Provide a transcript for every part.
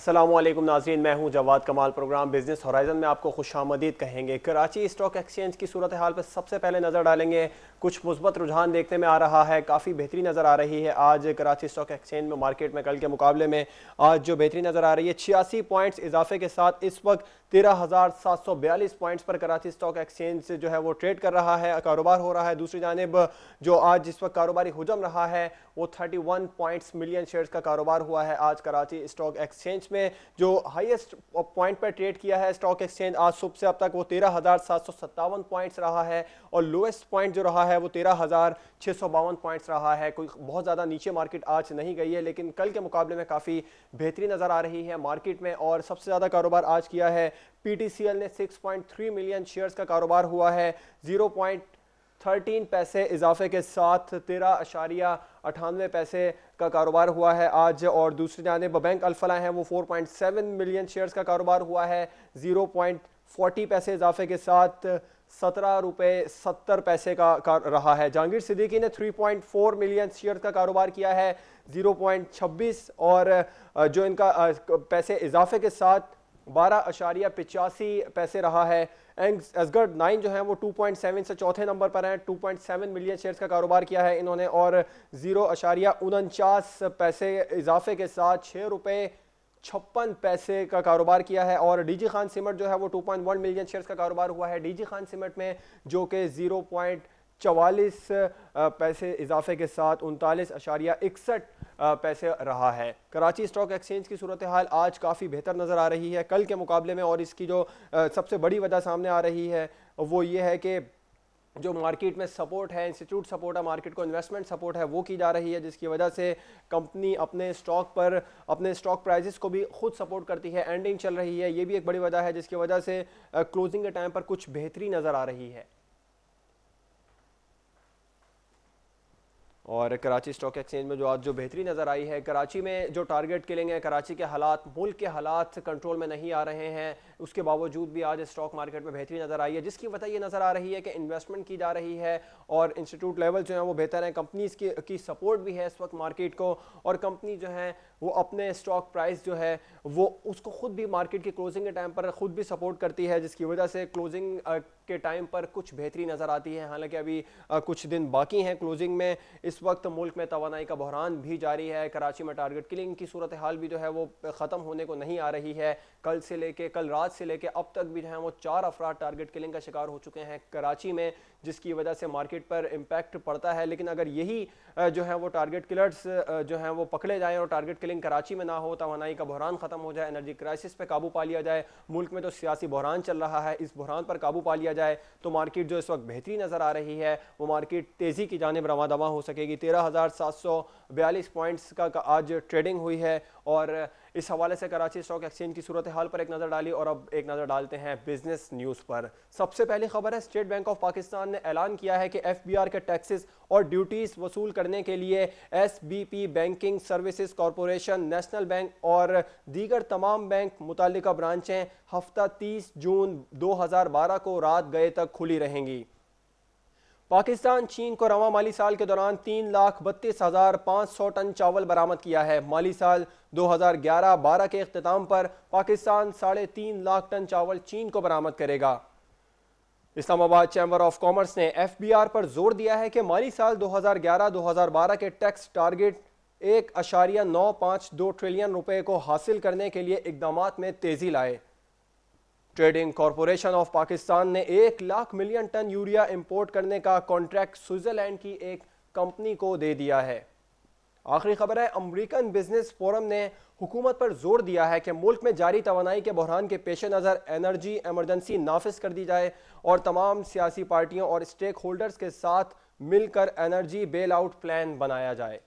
अस्सलामुअलैकुम नाज़रीन, मैं हूं जवाद कमाल। प्रोग्राम बिजनेस होराइजन में आपको खुशामदीद कहेंगे। कराची स्टॉक एक्सचेंज की सूरत हाल पर सबसे पहले नज़र डालेंगे। कुछ मुस्बत रुझान देखने में आ रहा है, काफ़ी बेहतरी नज़र आ रही है आज कराची स्टॉक एक्सचेंज में। मार्केट में कल के मुकाबले में आज जो बेहतरी नज़र आ रही है, 86 पॉइंट्स इजाफे के साथ इस वक्त 13,742 पॉइंट्स पर कराची स्टॉक एक्सचेंज से जो है वो ट्रेड कर रहा है, कारोबार हो रहा है। दूसरी जानिब जो आज इस वक्त कारोबारी हुजम रहा है वो 31 मिलियन शेयर्स का कारोबार हुआ है आज कराची स्टॉक एक्सचेंज में। जो हाईएस्ट पॉइंट पर ट्रेड किया है स्टॉक एक्सचेंज आज सुबह से अब तक वो 13,757 पॉइंट्स रहा है और लोएस्ट पॉइंट जो रहा है वो 13,652 पॉइंट्स रहा है। कोई बहुत ज़्यादा नीचे मार्केट आज नहीं गई है, लेकिन कल के मुकाबले में काफ़ी बेहतरी नज़र आ रही है मार्केट में। और सबसे ज़्यादा कारोबार आज किया है पीटीसीएल ने, 6.3 मिलियन शेयर्स का कारोबार हुआ है। 0.13 पैसे इजाफे के साथ 13.98 पैसे का कारोबार हुआ है आज। और दूसरी जानिब बैंक अल्फला है वो 4.7 मिलियन शेयर्स का कारोबार हुआ है। 0.40 पैसे इजाफे के साथ 17 रुपये 70 पैसे का रहा है। जहांगीर सिद्दीकी ने 3.4 मिलियन शेयर का कारोबार किया है, 0.26। और जो इनका पैसे इजाफे के साथ 12.85 पैसे रहा है। एसगर्ड 9 जो है वो 2.7 से चौथे नंबर पर हैं, 2.7 मिलियन शेयर्स का कारोबार किया है इन्होंने और 0.49 पैसे इजाफे के साथ 6 रुपये 56 पैसे का कारोबार किया है। और डीजी खान सीमेंट जो है वो 2.1 मिलियन शेयर्स का कारोबार हुआ है डीजी खान सीमेंट में, जो कि 0.44 पैसे इजाफे के साथ 39.61 पैसे रहा है। कराची स्टॉक एक्सचेंज की सूरत हाल आज काफ़ी बेहतर नज़र आ रही है कल के मुकाबले में। और इसकी जो सबसे बड़ी वजह सामने आ रही है वो ये है कि जो मार्केट में सपोर्ट है, इंस्टीट्यूट सपोर्ट है, मार्केट को इन्वेस्टमेंट सपोर्ट है वो की जा रही है, जिसकी वजह से कंपनी अपने स्टॉक पर अपने स्टॉक प्राइसेस को भी खुद सपोर्ट करती है। एंडिंग चल रही है, ये भी एक बड़ी वजह है जिसकी वजह से क्लोजिंग के टाइम पर कुछ बेहतरी नज़र आ रही है। और कराची स्टॉक एक्सचेंज में जो आज जो बेहतरी नज़र आई है, कराची में जो टारगेट किलिंग है, कराची के हालात, मुल्क के हालात कंट्रोल में नहीं आ रहे हैं, उसके बावजूद भी आज स्टॉक मार्केट में बेहतरी नज़र आई है, जिसकी वजह ये नज़र आ रही है कि इन्वेस्टमेंट की जा रही है और इंस्टीट्यूट लेवल जो है वो बेहतर है। कंपनीज की सपोर्ट भी है इस वक्त मार्केट को, और कंपनी जो है वो अपने स्टॉक प्राइस जो है वो उसको खुद भी मार्केट की क्लोजिंग के टाइम पर खुद भी सपोर्ट करती है, जिसकी वजह से क्लोजिंग के टाइम पर कुछ बेहतरी नज़र आती है। हालांकि अभी कुछ दिन बाकी हैं क्लोजिंग में। इस वक्त मुल्क में तवानाई का बहरान भी जारी है। कराची में टारगेट किलिंग की सूरत हाल भी जो है वो ख़त्म होने को नहीं आ रही है। कल रात से लेके अब तक भी जो है वो 4 अफराद टारगेट किलिंग का शिकार हो चुके हैं कराची में, जिसकी वजह से मार्केट पर इम्पैक्ट पड़ता है। लेकिन अगर यही जो है वो टारगेट किलर्स जो हैं वो पकड़े जाएँ और टारगेट किलिंग कराची में ना हो, तवानाई का बहरान ख़त्म हो जाए, एनर्जी क्राइसिस पे काबू पा लिया जाए, मुल्क में तो सियासी बहरान चल रहा है, इस बहरान पर काबू पा लिया जाए, तो मार्केट जो इस वक्त बेहतरी नज़र आ रही है वो मार्केट तेज़ी की जानिब रवा दवा हो सकेगी। 13,742 पॉइंट्स का आज ट्रेडिंग हुई है। और इस हवाले से कराची स्टॉक एक्सचेंज की सूरत हाल पर एक नज़र डाली और अब एक नज़र डालते हैं बिजनेस न्यूज़ पर। सबसे पहली खबर है, स्टेट बैंक ऑफ पाकिस्तान ने ऐलान किया है कि एफबीआर के टैक्सेस और ड्यूटीज वसूल करने के लिए SBP banking services corporation, national bank और दीगर तमाम बैंक मुताल्लिका ब्रांचें हफ्ता 30 जून 2012 को रात गए तक खुली रहेंगी। पाकिस्तान चीन को रवां माली साल के दौरान 3,32,500 टन चावल बरामद किया है। माली साल 2011-12 के इख्तिताम पर पाकिस्तान 3.5 लाख टन चावल चीन को बरामद करेगा। इस्लामाबाद चैम्बर ऑफ कॉमर्स ने एफबीआर पर जोर दिया है कि माली साल 2011-2012 के टैक्स टारगेट 1.952 ट्रिलियन रुपए को हासिल करने के लिए इकदामात में तेजी लाए। ट्रेडिंग कॉरपोरेशन ऑफ पाकिस्तान ने 1 lakh million tonne urea import करने का कॉन्ट्रैक्ट स्विट्जरलैंड की एक कंपनी को दे दिया है। आखिरी खबर है, अमेरिकन बिजनेस फोरम ने हुकूमत पर जोर दिया है कि मुल्क में जारी तवानाई के बहरान के पेश नज़र एनर्जी एमरजेंसी नाफिज कर दी जाए और तमाम सियासी पार्टियों और स्टेक होल्डर्स के साथ मिलकर एनर्जी बेल आउट प्लान बनाया जाए।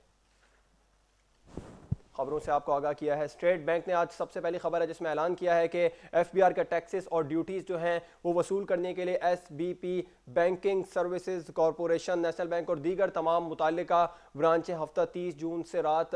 खबरों से आपको आगाह किया है स्टेट बैंक ने। आज सबसे पहली खबर है जिसमें ऐलान किया है कि एफबीआर का टैक्सेस और ड्यूटीज जो हैं वो वसूल करने के लिए SBP banking services corporation, national bank और दीगर तमाम मुताल्लिका ब्रांचें हफ्ता 30 जून रात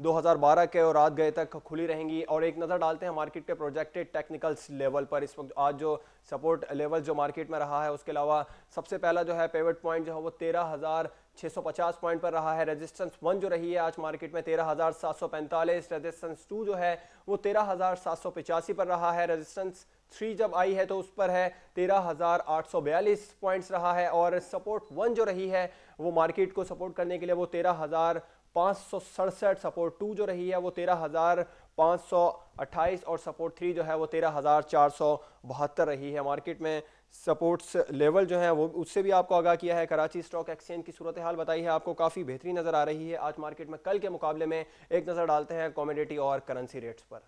2012 के और रात गए तक खुली रहेंगी। और एक नज़र डालते हैं मार्केट के प्रोजेक्टेड टेक्निकल्स लेवल पर। इस वक्त आज जो सपोर्ट लेवल जो मार्केट में रहा है, उसके अलावा सबसे पहला जो है पिवट पॉइंट जो है वो 13,650 पॉइंट पर रहा है। रेजिस्टेंस 1 जो रही है आज मार्केट में 13,745, रेजिस्टेंस 2 जो है वो 13,785 पर रहा है। रेजिस्टेंस 3 जब आई है तो उस पर है 13,842 पॉइंट्स रहा है। और सपोर्ट 1 जो रही है वो मार्केट को सपोर्ट करने के लिए वो 13,567, सपोर्ट 2 जो रही है वो 13,528 और सपोर्ट 3 जो है वो 13,472 रही है। मार्केट में सपोर्ट्स लेवल जो है वो उससे भी आपको आगाह किया है। कराची स्टॉक एक्सचेंज की सूरत हाल बताई है आपको, काफ़ी बेहतरीन नज़र आ रही है आज मार्केट में कल के मुकाबले में। एक नज़र डालते हैं कमोडिटी और करेंसी रेट्स पर।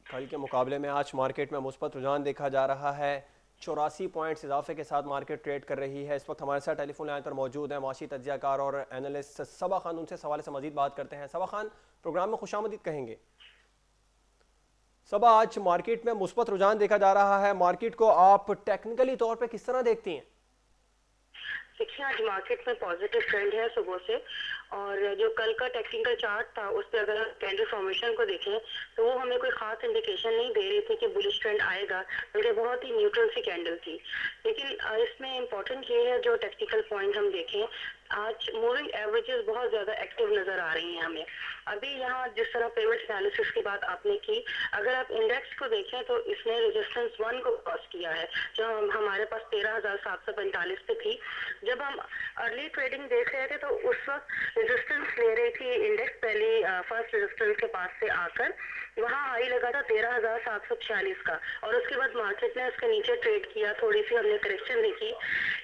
कल के मुकाबले में आज मार्केट में मुस्बत रुझान देखा जा रहा है। 84 पॉइंट्स इजाफे के साथ मार्केट ट्रेड कर रही है। इस वक्त हमारे साथ टेलीफोन लाइन पर मौजूद है माशी तज्जियाकार और एनालिस्ट सबा खान। उनसे सवाल से मजीद बात करते हैं। सबा खान, प्रोग्राम में खुशामदीद कहेंगे। सबा, आज मार्केट में मुस्बत रुझान देखा जा रहा है, मार्केट को आप टेक्निकली तौर पर किस तरह देखती हैं? देखिए, आज मार्केट में पॉजिटिव ट्रेंड है सुबह से। और जो कल का टेक्निकल चार्ट था उस पर अगर हम कैंडल फॉर्मेशन को देखें तो वो हमें कोई खास इंडिकेशन नहीं दे रही थी कि बुलिश ट्रेंड आएगा, बल्कि बहुत ही न्यूट्रल सी कैंडल थी। लेकिन इसमें इम्पोर्टेंट ये है, जो टेक्निकल पॉइंट हम देखें, आज मूविंग एवरेजेस बहुत ज्यादा एक्टिव नजर आ रही हैं हमें। अभी यहाँ जिस तरह पिवट एनालिसिस की बात आपने की, अगर आप इंडेक्स को देखें तो इसने रेजिस्टेंस 1 को क्रॉस किया है, जो हमारे पास 13,745 पे थी। जब हम अर्ली ट्रेडिंग देख रहे थे तो उस वक्त रेजिस्टेंस ले रही थी इंडेक्स, पहली फर्स्ट रेजिस्टेंस के पास से आकर वहां हाई लगा था 13,746 का, और उसके बाद मार्केट ने उसके नीचे ट्रेड किया, थोड़ी सी हमने करेक्शन देखी,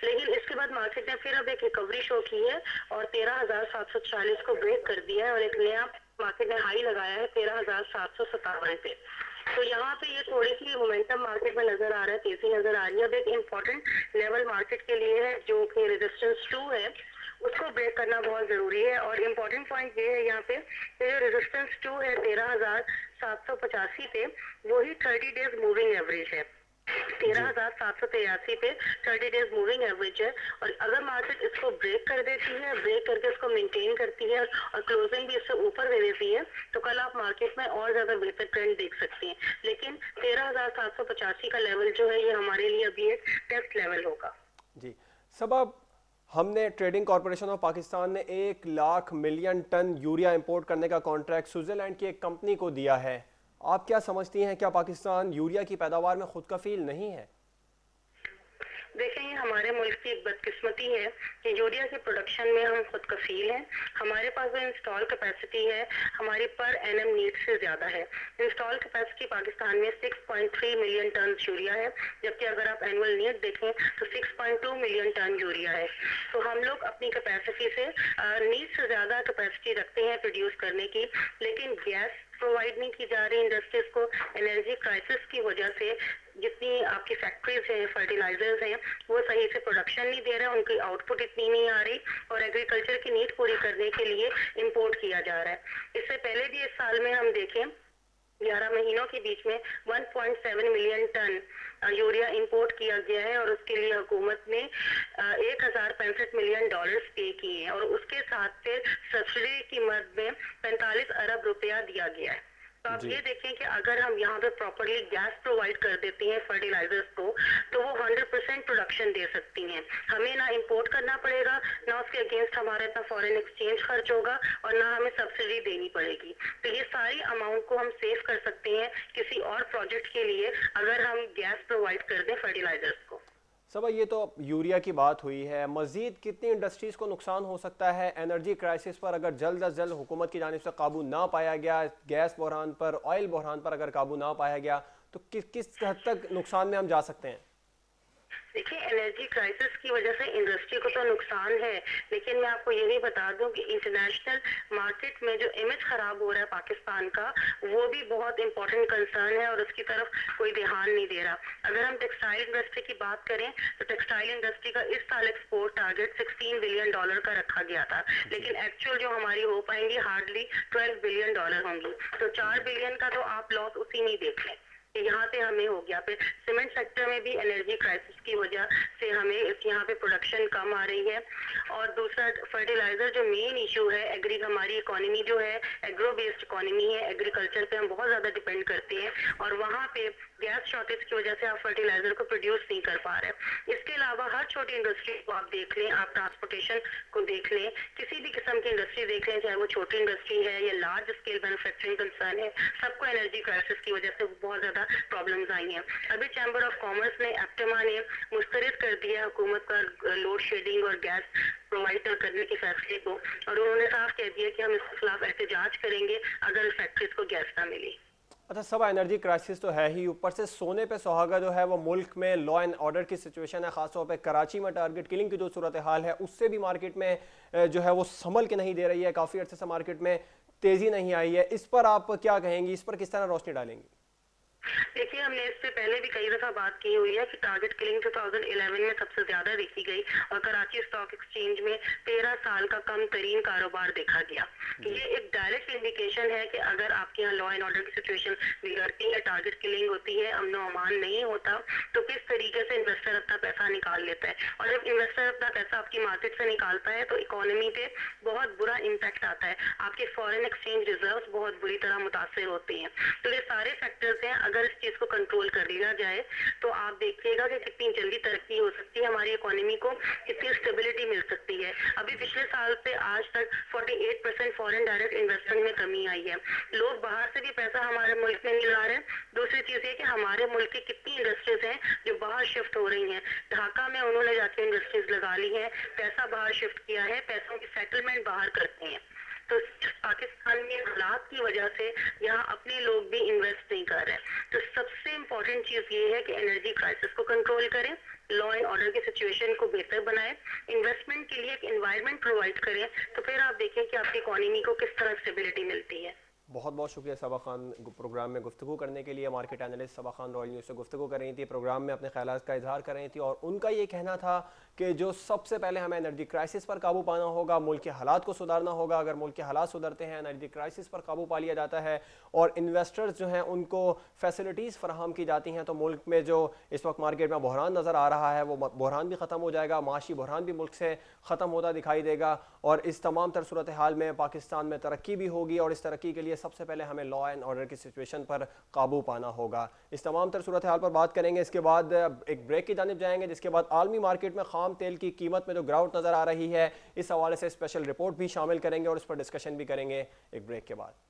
लेकिन इसके बाद मार्केट ने फिर अब एक रिकवरी शो की है और 13,740 को ब्रेक कर दिया है और एक नया मार्केट ने हाई लगाया है 13,757 पे। तो यहाँ पे ये थोड़ी सी मोमेंटम मार्केट में नजर आ रहा है, तेजी नजर आ रही है। अब एक इम्पोर्टेंट लेवल मार्केट के लिए है जो कि रेजिस्टेंस 2 है, उसको ब्रेक करना बहुत जरूरी है। और इम्पोर्टेंट पॉइंट ये है यहाँ पे जो रेजिस्टेंस 2 है 13,785 पे, वही 30 डेज मूविंग एवरेज है। 13,783 पे 30 डेज मूविंग एवरेज है। और अगर मार्केट इसको ब्रेक कर देती है, ब्रेक करके इसको मेंटेन करती है और क्लोजिंग भी इससे ऊपर दे देती है, तो कल आप मार्केट में और ज्यादा बेहतर ट्रेंड देख सकती हैं। लेकिन 13,785 का लेवल जो है ये हमारे लिए अभी एक टेस्ट लेवल होगा। जी सबब, हमने ट्रेडिंग कॉरपोरेशन ऑफ पाकिस्तान ने 1 lakh million tonne urea import करने का कॉन्ट्रैक्ट स्विट्जरलैंड की एक कंपनी को दिया है। आप क्या समझती हैं, क्या पाकिस्तान यूरिया की पैदावार में खुद कफील नहीं है? देखें, ये हमारे मुल्क की एक बदकिस्मती है कि यूरिया के प्रोडक्शन में हम खुद कफील हैं। हमारे पास जो इंस्टॉल कैपेसिटी है हमारी पर एनएम नीड से ज्यादा है। इंस्टॉल कैपेसिटी पाकिस्तान में 6.3 मिलियन टन यूरिया है, जबकि अगर आप एनुअल नीड देखें तो 6.2 मिलियन टन यूरिया है। तो हम लोग अपनी कैपेसिटी से नीड से ज्यादा कैपेसिटी रखते हैं प्रोड्यूस करने की, लेकिन गैस प्रोवाइड नहीं की जा रही इंडस्ट्रीज को। एनर्जी क्राइसिस की वजह से जितनी आपकी फैक्ट्रीज हैं, फर्टिलाइजर्स हैं, वो सही से प्रोडक्शन नहीं दे रहे, उनकी आउटपुट इतनी नहीं आ रही और एग्रीकल्चर की नीड पूरी करने के लिए इंपोर्ट किया जा रहा है। इससे पहले भी इस साल में हम देखें 11 महीनों के बीच में 1.7 मिलियन टन यूरिया इंपोर्ट किया गया है और उसके लिए हुकूमत ने $1,065 मिलियन पे किए हैं और उसके साथ फिर सब्सिडी की मद में 45 अरब रुपया दिया गया है। तो आप ये देखें कि अगर हम यहाँ पे प्रॉपरली गैस प्रोवाइड कर देते हैं फर्टिलाइजर्स को, तो वो 100% प्रोडक्शन दे सकती हैं। हमें ना इंपोर्ट करना पड़ेगा, ना उसके अगेंस्ट हमारा इतना फॉरेन एक्सचेंज खर्च होगा और ना हमें सब्सिडी देनी पड़ेगी। तो ये सारी अमाउंट को हम सेव कर सकते हैं किसी और प्रोजेक्ट के लिए अगर हम गैस प्रोवाइड कर दें फर्टिलाइजर्स को। सब, ये तो यूरिया की बात हुई है, मजीद कितनी इंडस्ट्रीज़ को नुकसान हो सकता है एनर्जी क्राइसिस पर अगर जल्द अज जल्द हुकूमत की जानिब से काबू ना पाया गया, गैस बहरान पर, ऑयल बहरान पर अगर काबू ना पाया गया, तो किस हद तक नुकसान में हम जा सकते हैं? देखिए, एनर्जी क्राइसिस की वजह से इंडस्ट्री को तो नुकसान है, लेकिन मैं आपको ये भी बता दूं कि इंटरनेशनल मार्केट में जो इमेज खराब हो रहा है पाकिस्तान का, वो भी बहुत इंपॉर्टेंट कंसर्न है और उसकी तरफ कोई ध्यान नहीं दे रहा। अगर हम टेक्सटाइल इंडस्ट्री की बात करें तो टेक्सटाइल इंडस्ट्री का इस साल एक्सपोर्ट टारगेट $16 बिलियन का रखा गया था, लेकिन एक्चुअल जो हमारी हो पाएंगी हार्डली $12 बिलियन होंगी। तो $4 बिलियन का तो आप लॉस उसी में देख लें। यहाँ पे हमें हो गया। फिर सीमेंट सेक्टर में भी एनर्जी क्राइसिस की वजह से हमें यहाँ पे प्रोडक्शन कम आ रही है। और दूसरा फर्टिलाइजर जो मेन इशू है, एग्री हमारी इकोनॉमी जो है एग्रो बेस्ड इकोनॉमी है, एग्रीकल्चर पे हम बहुत ज़्यादा डिपेंड करते हैं और वहाँ पे गैस शॉर्टेज की वजह से आप फर्टिलाइजर को प्रोड्यूस नहीं कर पा रहे। इसके अलावा हर छोटी इंडस्ट्री को आप देख लें, आप ट्रांसपोर्टेशन को देख लें, किसी भी किस्म की इंडस्ट्री देख लें, चाहे वो छोटी इंडस्ट्री है या लार्ज स्केल मैन्युफैक्चरिंग कंसर्न है, सबको एनर्जी क्राइसिस की वजह से बहुत ज़्यादा प्रॉब्लम्स आई हैं। अभी चैम्बर ऑफ कॉमर्स ने एप्टेमा ने मुस्तरद कर दिया हुकूमत का लोड शेडिंग और गैस प्रोवाइड करने के फैसले को, और उन्होंने साफ कह दिया कि हम इसके खिलाफ एहतजाज करेंगे अगर फैक्ट्रीज को गैस ना मिली। अच्छा सब एनर्जी क्राइसिस तो है ही, ऊपर से सोने पे सुहागा जो है वो मुल्क में लॉ एंड ऑर्डर की सिचुएशन है, खासतौर पे कराची में टारगेट किलिंग की जो सूरत हाल है उससे भी मार्केट में जो है वो संभल के नहीं दे रही है, काफ़ी अर्से से मार्केट में तेज़ी नहीं आई है। इस पर आप क्या कहेंगी, इस पर किस तरह रोशनी डालेंगी? देखिए, हमने इससे पहले भी कई दफा बात की हुई है कि टारगेट किलिंग 2011 में सबसे ज्यादा देखी गई और कराची स्टॉक एक्सचेंज में 13 साल का कम तरीन कारोबार देखा गया। ये एक डायरेक्ट इंडिकेशन है कि अगर आपके यहाँ लॉ एंड ऑर्डर की सिचुएशन बिगड़ती है, टारगेट किलिंग होती है, अमन अमान नहीं होता, तो किस तरीके से इन्वेस्टर अपना पैसा निकाल लेता है। और जब इन्वेस्टर अपना पैसा आपकी मार्केट से निकालता है तो इकोनॉमी पे बहुत बुरा इम्पैक्ट आता है, आपके फॉरेन एक्सचेंज रिजर्व बहुत बुरी तरह मुतासर होते हैं। तो ये सारे फैक्टर्स हैं, अगर इस चीज को कंट्रोल कर लिया जाए तो आप देखिएगा कि कितनी जल्दी तरक्की हो सकती है, हमारी इकोनॉमी को कितनी स्टेबिलिटी मिल सकती है। अभी पिछले साल से आज तक 48% फॉरेन डायरेक्ट इन्वेस्टमेंट में कमी आई है। लोग बाहर से भी पैसा हमारे मुल्क में नहीं ला रहे हैं। दूसरी चीज ये कि हमारे मुल्क की कितनी इंडस्ट्रीज हैं जो बाहर शिफ्ट हो रही हैं। ढाका में उन्होंने जाके इंडस्ट्रीज लगा ली है, पैसा बाहर शिफ्ट किया है, पैसों की सेटलमेंट बाहर करते हैं। तो पाकिस्तान में हालात की वजह से यहाँ अपने लोग भी इन्वेस्ट नहीं कर रहे। तो सबसे इम्पोर्टेंट चीज ये है कि एनर्जी क्राइसिस को कंट्रोल करें, लॉ एंड ऑर्डर की सिचुएशन को बेहतर बनाएं, इन्वेस्टमेंट के लिए एक एनवायरनमेंट प्रोवाइड करें, तो फिर आप देखें कि आपकी इकोनॉमी को किस तरह स्टेबिलिटी मिलती है। बहुत बहुत शुक्रिया सबा खान प्रोग्राम में गुफ्तगू करने के लिए। मार्केट एनालिस्ट सबा खान रॉयल न्यूज़ से गुफ्तगू कर रही थी, प्रोग्राम में अपने ख्यालात का इजहार कर रही थी और उनका ये कहना था कि जो सबसे पहले हमें एनर्जी क्राइसिस पर काबू पाना होगा, मुल्क के हालात को सुधारना होगा। अगर मुल्क के हालात सुधरते हैं, एनर्जी क्राइसिस पर काबू पा लिया जाता है और इन्वेस्टर्स जो हैं उनको फैसिलिटीज़ फराहम की जाती हैं, तो मुल्क में जो इस वक्त मार्केट में बहरान नज़र आ रहा है वो बहरान भी ख़त्म हो जाएगा, माशी बहरान भी मुल्क से ख़त्म होता दिखाई देगा और इस तमाम तर सूरत हाल में पाकिस्तान में तरक्की भी होगी। और इस तरक्की के लिए सबसे पहले हमें लॉ एंड ऑर्डर की सिचुएशन पर काबू पाना होगा। इस तमाम तर सूरत हाल पर बात करेंगे, इसके बाद एक ब्रेक की जानिब जाएंगे, जिसके बाद आलमी मार्केट में खाम तेल की कीमत में जो गिरावट नजर आ रही है इस हवाले से स्पेशल रिपोर्ट भी शामिल करेंगे और इस पर डिस्कशन भी करेंगे एक ब्रेक के बाद।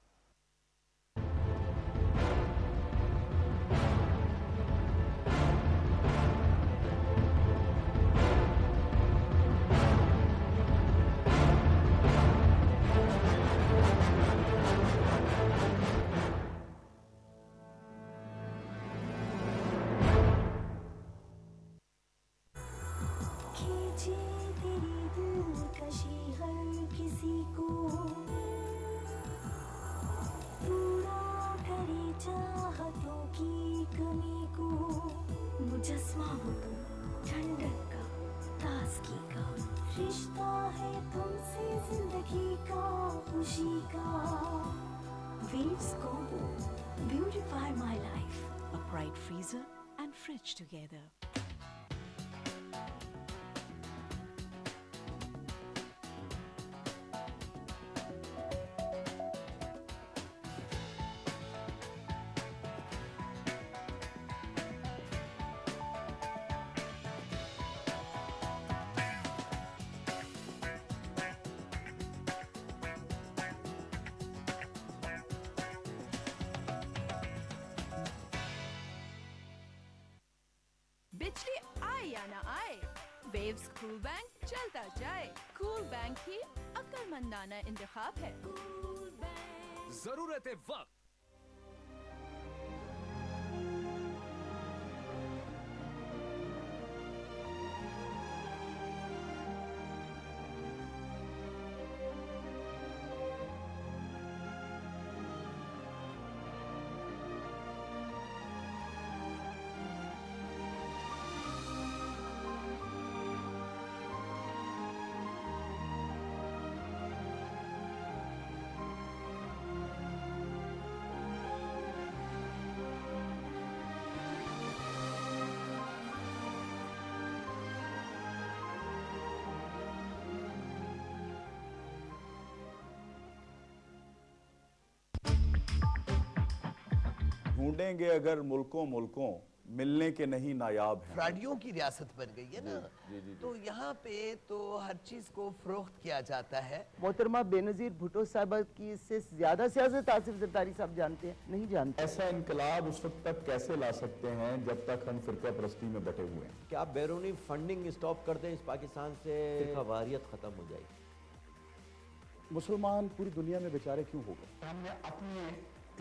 मुजस्मा हो तुम ठंडक का, ताजगी का, रिश्ता है तुमसे जिंदगी का, खुशी का। Waves Combo, beautify my life. A bright freezer and fridge together. बिजली आए या ना आए, वेव्स कूल बैंक चलता जाए। कूल बैंक ही अक्लमंदाना इंतखाब है। जरूरत वक्त ढूंढेंगे अगर मुल्कों मुल्कों, मिलने के नहीं नायाब हैं। फ्राडियों की रियासत बन गई है ना। तो यहाँ पे तो हर चीज को फरोख्त किया जाता है। मोहतरमा बेनजीर भुट्टो साहब की इससे ज्यादा सियासत आसिफ जरदारी साहब जानते हैं? नहीं जानते। ऐसा इनकलाब उस वक्त तक कैसे ला सकते हैं जब तक हम फिरका परस्ती में बटे हुए हैं? क्या आप बैरूनी फंडिंग स्टॉप कर दें, इस पाकिस्तान से फिरका वारियत खत्म हो जाएगी? मुसलमान पूरी दुनिया में बेचारे क्यों हो गए? हमने अपने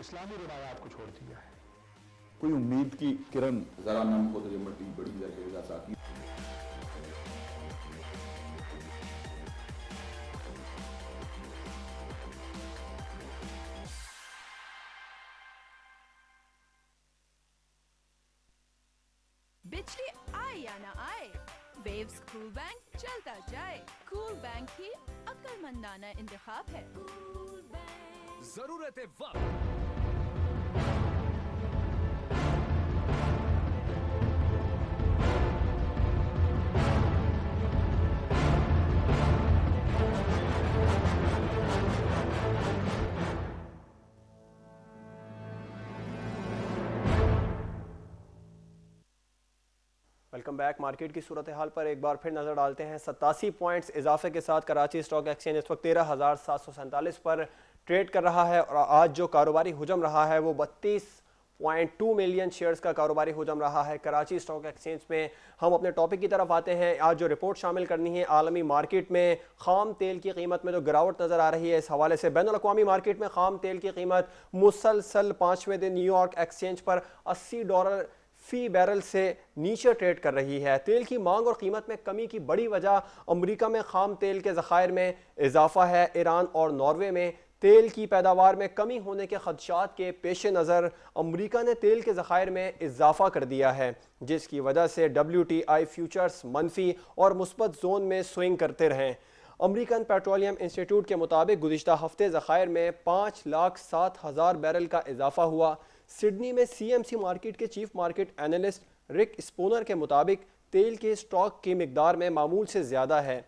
इस्लामी रिवायात को छोड़ दिया है। कोई उम्मीद की किरण जरा नम खुद मट्टी बड़ी जगह साथी। बिजली आए या ना आए, वेव्स कूल बैंक चलता जाए। कूल बैंक ही अक्लमंदाना इंतखाब है। जरूरत वक्त। Welcome back. मार्केट की सूरत हाल पर एक बार फिर नजर डालते हैं। 87 पॉइंट्स इजाफे के साथ कराची स्टॉक एक्सचेंज इस वक्त 13,747 पर ट्रेड कर रहा है और आज जो कारोबारी हुजम रहा है वो 32.2 मिलियन शेयर्स का कारोबारी हुजम रहा है कराची स्टॉक एक्सचेंज में। हम अपने टॉपिक की तरफ आते हैं। आज जो रिपोर्ट शामिल करनी है, आलमी मार्केट में खाम तेल की कीमत में जो गिरावट नजर आ रही है, इस हवाले से बैनुल अक़वामी मार्केट में खाम तेल की कीमत मुसलसल 5वें दिन न्यूयॉर्क एक्सचेंज पर $80 फी बैरल से नीचे ट्रेड कर रही है। तेल की मांग और कीमत में कमी की बड़ी वजह अमेरिका में खाम तेल के ज़खायर में इजाफा है। ईरान और नॉर्वे में तेल की पैदावार में कमी होने के खदशात के पेश नज़र अमेरिका ने तेल के ज़खायर में इजाफा कर दिया है, जिसकी वजह से WTI फ्यूचर्स मनफी और मुस्बत जोन में स्विंग करते रहे। अमेरिकन पेट्रोलियम इंस्टीट्यूट के मुताबिक गुज़िश्ता हफ्ते ज़खायर में 5,07,000 बैरल का इजाफा हुआ। सिडनी में CMC मार्केट के चीफ मार्केट एनालिस्ट रिक स्पोनर के मुताबिक तेल के स्टॉक की मिकदार में मामूल से ज़्यादा है।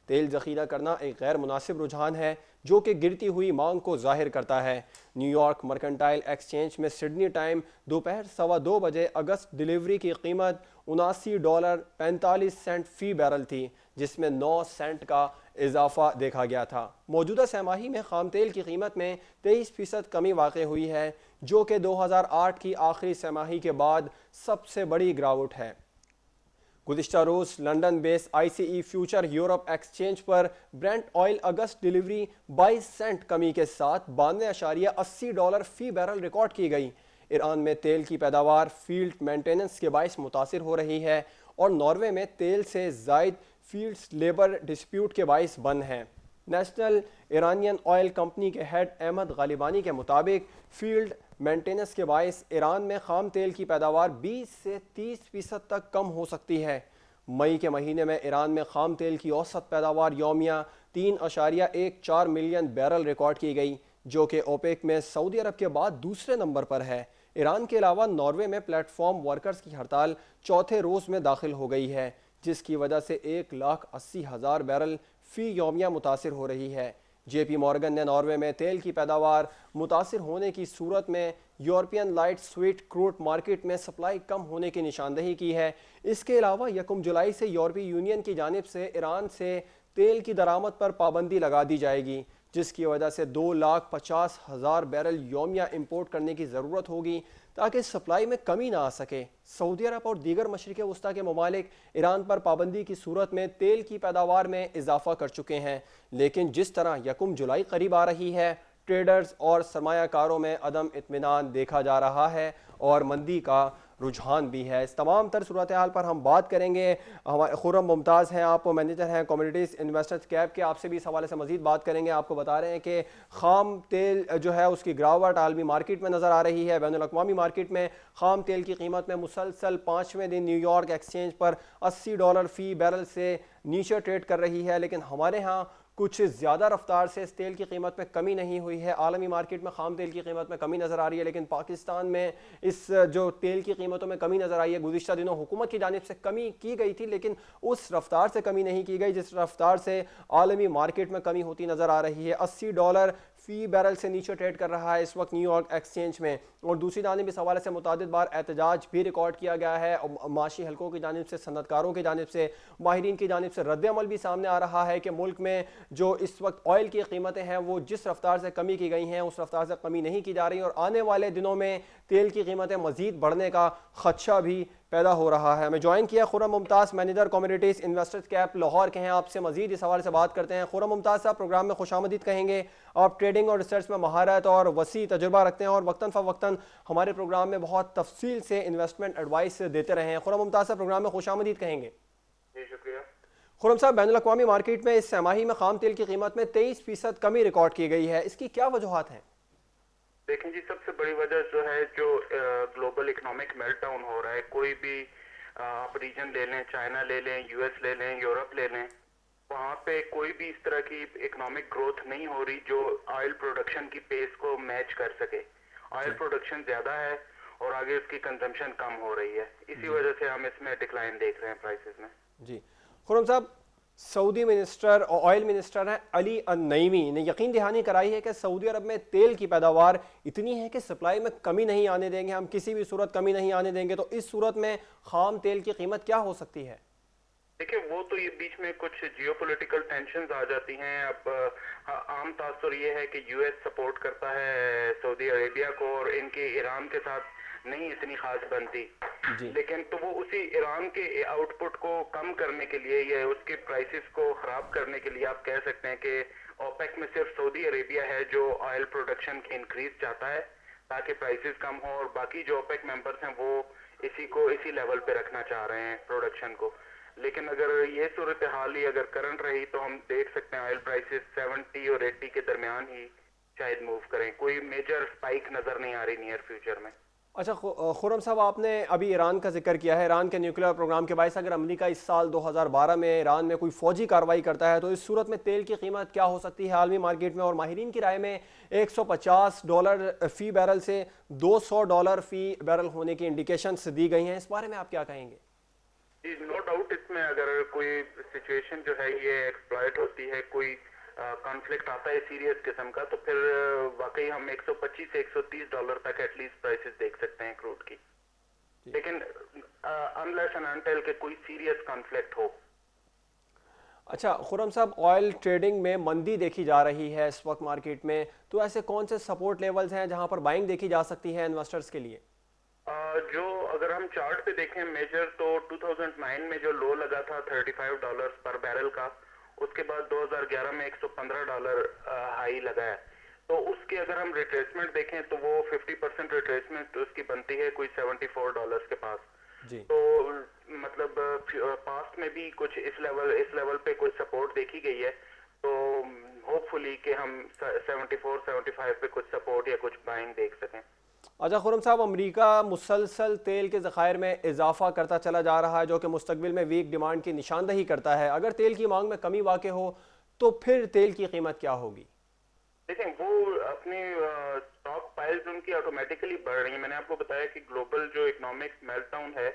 तेल ज़ख़ीरा करना एक गैर मुनासिब रुझान है जो कि गिरती हुई मांग को जाहिर करता है। न्यूयॉर्क मर्केंटाइल एक्सचेंज में सिडनी टाइम दोपहर 2:15 बजे अगस्त डिलीवरी की कीमत $79.45 फी बैरल थी, जिसमें 9 सेंट का इजाफा देखा गया था। मौजूदा सहमाही में खाम तेल की कीमत में 23% कमी वाक़ई हुई है, जो कि 2008 की आखिरी सहमाही के बाद सबसे बड़ी गिरावट है। गुज़िश्ता रोज़ London base ICE future Europe exchange पर ब्रेंट ऑयल अगस्त डिलीवरी 22 सेंट कमी के साथ $92.80 फी बैरल रिकॉर्ड की गई। ईरान में तेल की पैदावार फील्ड मेंटेनेंस के बायस मुतासिर हो रही है और नॉर्वे में तेल से ज़ायद फील्ड्स लेबर डिस्प्यूट के बायस बंद हैं। नेशनल ईरानियन ऑयल कंपनी के हेड अहमद गालिबानी के मुताबिक फील्ड मेंटेनेंस के बायस ईरान में खाम तेल की पैदावार 20 से 30% तक कम हो सकती है। मई के महीने में ईरान में खाम तेल की औसत पैदावार यौमिया 3.14 मिलियन बैरल रिकॉर्ड की गई, जो कि ओपेक में सऊदी अरब के बाद दूसरे नंबर पर है। ईरान के अलावा नॉर्वे में प्लेटफॉर्म वर्कर्स की हड़ताल चौथे रोज़ में दाखिल हो गई है, जिसकी वजह से 1,80,000 बैरल फी यौमिया मुतासिर हो रही है। JP मॉर्गन ने नॉर्वे में तेल की पैदावार मुतासिर होने की सूरत में European light sweet crude market में सप्लाई कम होने की निशानदही की है। इसके अलावा 1 जुलाई से यूरोपीय यूनियन की जानिब से ईरान से तेल की दरामद पर पाबंदी लगा दी जाएगी, जिसकी वजह से 2,50,000 बैरल यौमिया इंपोर्ट करने की ज़रूरत होगी ताकि सप्लाई में कमी ना आ सके। सऊदी अरब और दीगर मशरिक़ वस्ता के ममालिक ईरान पर पाबंदी की सूरत में तेल की पैदावार में इजाफा कर चुके हैं, लेकिन जिस तरह 1 जुलाई करीब आ रही है, ट्रेडर्स और सरमायाकारों में अदम इत्मीनान देखा जा रहा है और मंदी का रुझान भी है। इस तमाम तर सूरत हाल पर हम बात करेंगे। हमारे खुर्रम मुमताज़ हैं, आप मैनेजर हैं कमोडिटीज़ इन्वेस्टर्स कैप के, आपसे भी इस हवाले से मज़ीद बात करेंगे। आपको बता रहे हैं कि खाम तेल जो है उसकी गिरावट आलमी मार्केट में नज़र आ रही है। बैनुल अक़वामी मार्केट में खाम तेल की कीमत में मुसलसल 5वें दिन न्यूयॉर्क एक्सचेंज पर $80 फी बैरल से नीचे ट्रेड कर रही है, लेकिन हमारे यहाँ कुछ ज़्यादा रफ्तार से इस तेल की कीमत में कमी नहीं हुई है। आलमी मार्केट में खाम तेल की कीमत में कमी नज़र आ रही है, लेकिन पाकिस्तान में इस जो तेल की कीमतों में कमी नज़र आई है, गुज़िश्ता दिनों हुकूमत की जानिब से कमी की गई थी, लेकिन उस रफ्तार से कमी नहीं की गई जिस रफ्तार से आलमी मार्केट में कमी होती नज़र आ रही है। $80 फ़ी बैरल से नीचे ट्रेड कर रहा है इस वक्त न्यूयॉर्क एक्सचेंज में। और दूसरी जानिब इस हवाले से मुतअद्दिद बार एहतजाज भी रिकॉर्ड किया गया है और माशी हलकों की जानिब से, सनतकारों की जानिब से, माहिरीन की जानिब से रद्द-ए-अमल भी सामने आ रहा है कि मुल्क में जो इस वक्त ऑयल की कीमतें हैं वो जिस रफ्तार से कमी की गई हैं उस रफ्तार से कमी नहीं की जा रही और आने वाले दिनों में तेल की कीमतें मज़ीद बढ़ने का खदशा भी पैदा हो रहा है। हमें ज्वाइन किया Khurram Mumtaz, manager commodities investors cap Lahore के हैं। आपसे मजीद इस हवाले से बात करते हैं। खुर्रम मुमताज़ साहब, प्रोग्राम में खुशामदीद कहेंगे। आप ट्रेडिंग और रिसर्च में महारत और वसी तजुर्बा रखते हैं और वक्तन फ़वक्तन हमारे प्रोग्राम में बहुत तफसील से इन्वेस्टमेंट एडवाइस देते रहे हैं। खुर्रम मुमताज़ साहब, प्रोग्राम में खुशामदीद कहेंगे। जी शुक्रिया। खुर्रम साहब, बैनुल-अक़वामी मार्केट में इस छमाही में खाम तेल की कीमत में 23% कमी रिकॉर्ड की गई है, इसकी क्या वजूहात हैं? देखें जी, सबसे बड़ी वजह जो है जो ग्लोबल इकोनॉमिक मेल्टडाउन हो रहा है, कोई भी आप रीजन ले लें, चाइना ले लें, यूएस ले लें, यूरोप ले लें, वहाँ पे कोई भी इस तरह की इकोनॉमिक ग्रोथ नहीं हो रही जो ऑयल प्रोडक्शन की पेस को मैच कर सके। ऑयल प्रोडक्शन ज्यादा है और आगे उसकी कंजम्पशन कम हो रही है, इसी वजह से हम इसमें डिक्लाइन देख रहे हैं प्राइसेस में। जी खुर्रम साहब, सऊदी मिनिस्टर और ऑयल मिनिस्टर हैं अली अन-नईमी ने यकीन दहानी कराई है कि सऊदी अरब में तेल की पैदावार इतनी है कि सप्लाई में कमी नहीं आने देंगे, हम किसी भी सूरत कमी नहीं आने देंगे। तो इस सूरत में खाम तेल की कीमत क्या हो सकती है? देखिए, वो तो ये बीच में कुछ जियोपॉलिटिकल टेंशंस आ जाती हैं। अब आम तासुर ये है कि यूएस सपोर्ट करता है सऊदी अरेबिया को और इनके ईरान के साथ नहीं इतनी खास बनती, लेकिन तो वो उसी ईरान के आउटपुट को कम करने के लिए या उसके प्राइसेस को खराब करने के लिए आप कह सकते हैं कि ओपेक में सिर्फ सऊदी अरेबिया है जो ऑयल प्रोडक्शन की इंक्रीज चाहता है ताकि प्राइसेस कम हो, और बाकी जो ओपेक मेंबर्स हैं वो इसी लेवल पे रखना चाह रहे हैं प्रोडक्शन को। लेकिन अगर ये सूरत हाल ही अगर करंट रही तो हम देख सकते हैं ऑयल प्राइसेस 70 और 80 के दरमियान ही शायद मूव करें, कोई मेजर स्पाइक नजर नहीं आ रही नियर फ्यूचर में। अच्छा खुर्रम साहब, आपने अभी ईरान का जिक्र किया है, ईरान के न्यूक्लियर प्रोग्राम के बायस अगर अमेरिका इस साल 2012 में ईरान में कोई फौजी कार्रवाई करता है तो इस सूरत में तेल की कीमत क्या हो सकती है आलमी मार्केट में? और माहिरीन की राय में $150 फ़ी बैरल से $200 फ़ी बैरल होने की इंडिकेशंस दी गई हैं, इस बारे में आप क्या कहेंगे? जी, नो डाउट इसमें अगर कोई सिचुएशन जो है ये एक्सप्लॉइट होती है, कोई कॉन्फ्लिक्ट आता है सीरियस किस्म का, तो फिर वाकई हम $125 से $130 तक एटलीस्ट प्राइसेस देख सकते हैं क्रूड की। लेकिन अनलेस एंड अनटिल के कोई सीरियस कॉन्फ्लिक्ट हो। अच्छा खुर्रम साहब, ऑयल ट्रेडिंग में मंदी देखी जा रही है इस वक्त मार्केट में, तो ऐसे कौन से सपोर्ट लेवल्स हैं जहां पर बाइंग देखी जा सकती है इन्वेस्टर्स के लिए? जो अगर हम चार्ट पे देखें मेजर, तो 2009 में जो लो लगा था $35 पर बैरल का, उसके बाद 2011 में $115 हाई लगा है। तो उसके अगर हम रिट्रेसमेंट देखें तो वो 50% रिट्रेसमेंट उसकी बनती है कोई $74 के पास जी। तो मतलब पास्ट में भी कुछ इस लेवल पे कुछ सपोर्ट देखी गई है, तो होपफुली कि हम 74-75 पे कुछ सपोर्ट या कुछ बाइंग देख सकें। अच्छा खुर्रम साहब, अमेरिका मुसलसल तेल के ज़खायर में इजाफा करता चला जा रहा है जो कि मुस्तकबिल में वीक डिमांड की निशानदही करता है। अगर तेल की मांग में कमी वाक़ हो तो फिर तेल की कीमत क्या होगी? देखें, वो अपनी स्टॉक पाइल्स उनकी ऑटोमेटिकली बढ़ रही है। मैंने आपको बताया कि ग्लोबल जो इकोनॉमिक मेल्टडाउन है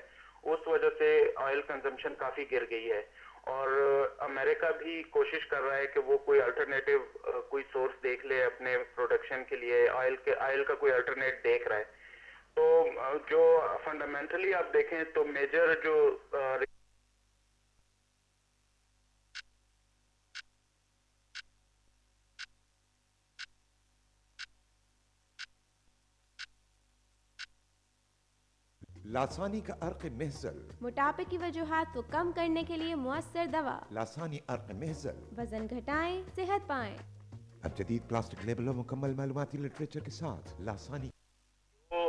उस वजह से ऑयल कंजम्पशन काफ़ी गिर गई है, और अमेरिका भी कोशिश कर रहा है कि वो कोई अल्टरनेटिव कोई सोर्स देख ले अपने प्रोडक्शन के लिए, ऑयल का कोई अल्टरनेट देख रहा है। तो जो फंडामेंटली आप देखें तो मेजर जो लासानी का अर्क महजल, मोटापे की वजूहात को कम करने के लिए मुअस्सर दवा। लासानी अर्क महजल, वजन घटाएं, सेहत पाएं। अब जदीद प्लास्टिक लेबल और मुकम्मल मालूमाती लिटरेचर के साथ लासानी। तो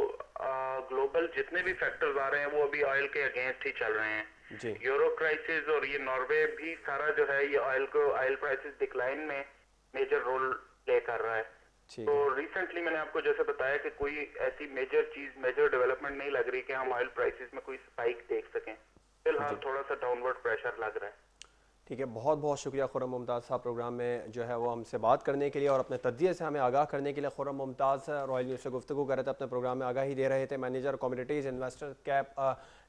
ग्लोबल जितने भी फैक्टर्स आ रहे हैं वो अभी ऑयल के अगेंस्ट ही चल रहे हैं जी। यूरो क्राइसिस और ये नॉर्वे भी सारा जो है ये ऑयल प्राइसेस डिक्लाइन में मेजर रोल प्ले कर रहा है। तो रिसेंटली मैंने आपको जैसे बताया कि कोई ऐसी मेजर डेवलपमेंट नहीं लग रही कि हम ऑयल प्राइसेस में कोई स्पाइक देख सकें। फिलहाल थोड़ा सा डाउनवर्ड प्रेशर लग रहा है। ठीक है, बहुत बहुत शुक्रिया खुर्रम मुमताज़ साहब प्रोग्राम में जो है वो हमसे बात करने के लिए और अपने तज्ज़िये से हमें आगाह करने के लिए। खुर्रम मुमताज़ रॉयल न्यूज़ से गुफ्तगू कर रहे थे, अपने प्रोग्राम में आगाही दे रहे थे। Manager commodities investor cap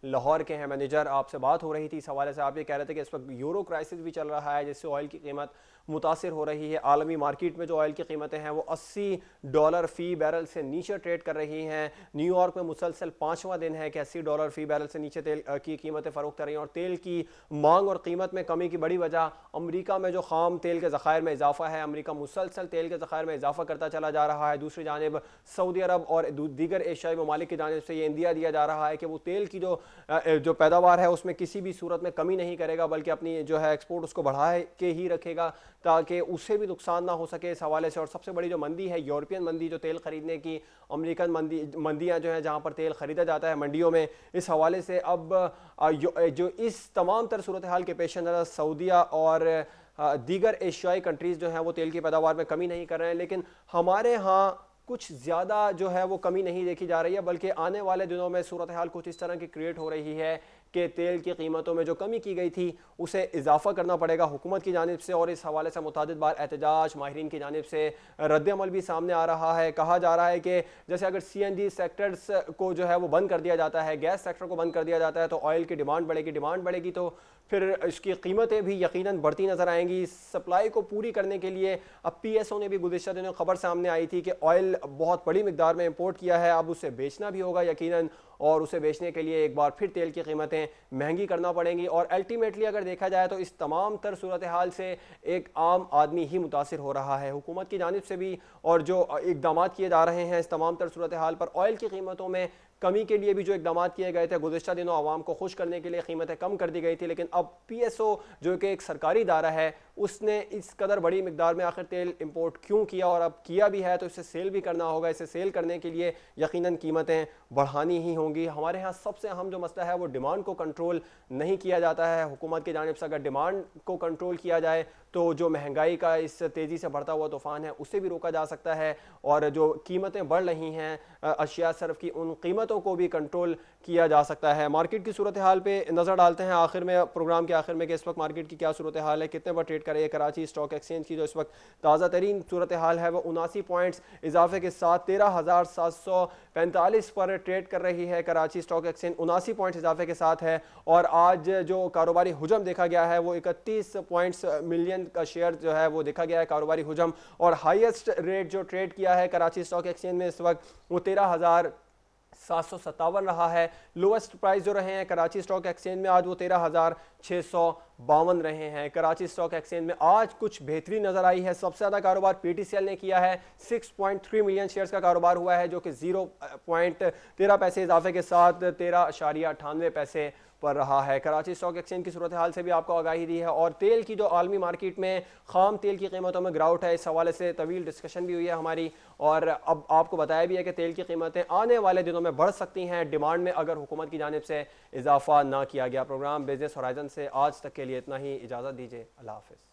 Lahore के हैं। मैनेजर, आपसे बात हो रही थी इस हवाले से, आप ये कह रहे थे कि इस वक्त यूरो क्राइसिस भी चल रहा है जिससे ऑयल की कीमत मुतासिर हो रही है। आलमी मार्केट में जो ऑयल की कीमतें हैं वो $80 फ़ी बैरल से नीचे ट्रेड कर रही हैं। न्यूयॉर्क में मुसलसल 5वां दिन है कि $80 फ़ी बैरल से नीचे तेल की कीमतें फ़रोख्त कर रही हैं और तेल की मांग और कीमत में कमी की बड़ी वजह अमेरिका में जो खाम तेल के ज़खायर में इजाफा है। अमेरिका मुसलसल तेल के ज़खायर में इजाफा करता चला जा रहा है। दूसरी जानिब सऊदी अरब और दीगर एशियाई ममालिक की जानिब से ये इंदिया दिया जा रहा है कि वो तेल की जो पैदावार है उसमें किसी भी सूरत में कमी नहीं करेगा, बल्कि अपनी जो है एक्सपोर्ट उसको बढ़ा के ही रखेगा ताकि उससे भी नुकसान ना हो सके इस हवाले से। और सबसे बड़ी जो मंदी है यूरोपियन मंदी, जो तेल खरीदने की अमेरिकन मंदियाँ जो हैं जहाँ पर तेल खरीदा जाता है मंडियों में, इस हवाले से अब जो इस तमाम तर सूरत हाल के पेश नज़र सऊदिया और दीगर एशियाई कंट्रीज़ जो हैं वो तेल की पैदावार में कमी नहीं कर रहे हैं, लेकिन हमारे यहाँ कुछ ज़्यादा जो है वो कमी नहीं देखी जा रही है, बल्कि आने वाले दिनों में सूरत हाल कुछ इस तरह की क्रिएट हो रही है कि तेल की कीमतों में जो कमी की गई थी उसे इजाफा करना पड़ेगा हुकूमत की जानिब से। और इस हवाले से मुतादिद बार एहतजाज माहिरीन की जानिब से रद्द-ए-अमल भी सामने आ रहा है। कहा जा रहा है कि जैसे अगर CNG सेक्टर्स को जो है वो बंद कर दिया जाता है, गैस सेक्टर को बंद कर दिया जाता है, तो ऑयल की डिमांड बढ़ेगी तो फिर इसकी कीमतें भी यकीनन बढ़ती नज़र आएंगी। सप्लाई को पूरी करने के लिए अब PSO ने भी गुज़िश्ता दिनों खबर सामने आई थी कि ऑयल बहुत बड़ी मिकदार में इंपोर्ट किया है, अब उसे बेचना भी होगा यकीनन, और उसे बेचने के लिए एक बार फिर तेल की कीमतें महंगी करना पड़ेंगी। और अल्टीमेटली अगर देखा जाए तो इस तमाम तर सूरत हाल से एक आम आदमी ही मुतासिर हो रहा है। हुकूमत की जानिब से भी और जो इकदाम किए जा रहे हैं इस तमाम तर सूरत हाल पर, ऑयल की कीमतों में कमी के लिए भी जो इकदाम किए गए थे, गुज़िश्ता दिनों आवाम को खुश करने के लिए कीमतें कम कर दी गई थी, लेकिन अब PSO जो कि एक सरकारी इदारा है उसने इस कदर बड़ी मिकदार में आखिर तेल इंपोर्ट क्यों किया, और अब किया भी है तो इसे सेल भी करना होगा। इसे सेल करने के लिए यकीनन कीमतें बढ़ानी ही होंगी। हमारे यहाँ सबसे अहम जो मसला है वो डिमांड को कंट्रोल नहीं किया जाता है। हुकूमत की जानिब से अगर डिमांड को कंट्रोल किया जाए तो जो महंगाई का इस तेज़ी से बढ़ता हुआ तूफ़ान है उसे भी रोका जा सकता है, और जो कीमतें बढ़ रही हैं अशिया सर्फ की, उन कीमतों को भी कंट्रोल किया जा सकता है। मार्केट की सूरत हाल पे नज़र डालते हैं आखिर में, प्रोग्राम के आखिर में, कि इस वक्त मार्केट की क्या सूरत हाल है, कितने पर ट्रेड करे। कराची स्टॉक एक्सचेंज की जो इस वक्त ताज़ा तरीन सूरत हाल है वो 79 पॉइंट्स इजाफे के साथ 13,745 पर ट्रेड कर रही है। कराची स्टॉक एक्सचेंज 79 पॉइंट्स इजाफे के साथ है, और आज जो कारोबारी हुजम देखा गया है वो 31 पॉइंट्स मिलियन का शेयर जो है वो देखा गया है कारोबारी हुजम। और हाईएस्ट रेट जो ट्रेड किया है कराची स्टॉक एक्सचेंज में इस वक्त वो 13,757 रहा है। लोएस्ट प्राइस जो रहे हैं कराची स्टॉक एक्सचेंज में आज वो 13,652 रहे हैं। कराची स्टॉक एक्सचेंज में आज कुछ बेहतरी नजर आई है। सबसे ज़्यादा कारोबार PTCL ने किया है, 6.3 मिलियन शेयर्स का कारोबार हुआ है, जो कि 0.13 पैसे इजाफे के साथ 13.98 पैसे पर रहा है। कराची स्टॉक एक्सचेंज की सूरत हाल से भी आपको आगाही दी है। और तेल की जो आलमी मार्केट में खाम तेल की कीमतों में गिरावट है, इस हवाले से तवील डिस्कशन भी हुई है हमारी, और अब आपको बताया भी है कि तेल की कीमतें आने वाले दिनों में बढ़ सकती हैं डिमांड में, अगर हुकूमत की जानिब से इजाफा ना किया गया। प्रोग्राम बिजनेस होराइजन से आज तक के लिए इतना ही, इजाज़त दीजिए, अल्लाह हाफ़िज़।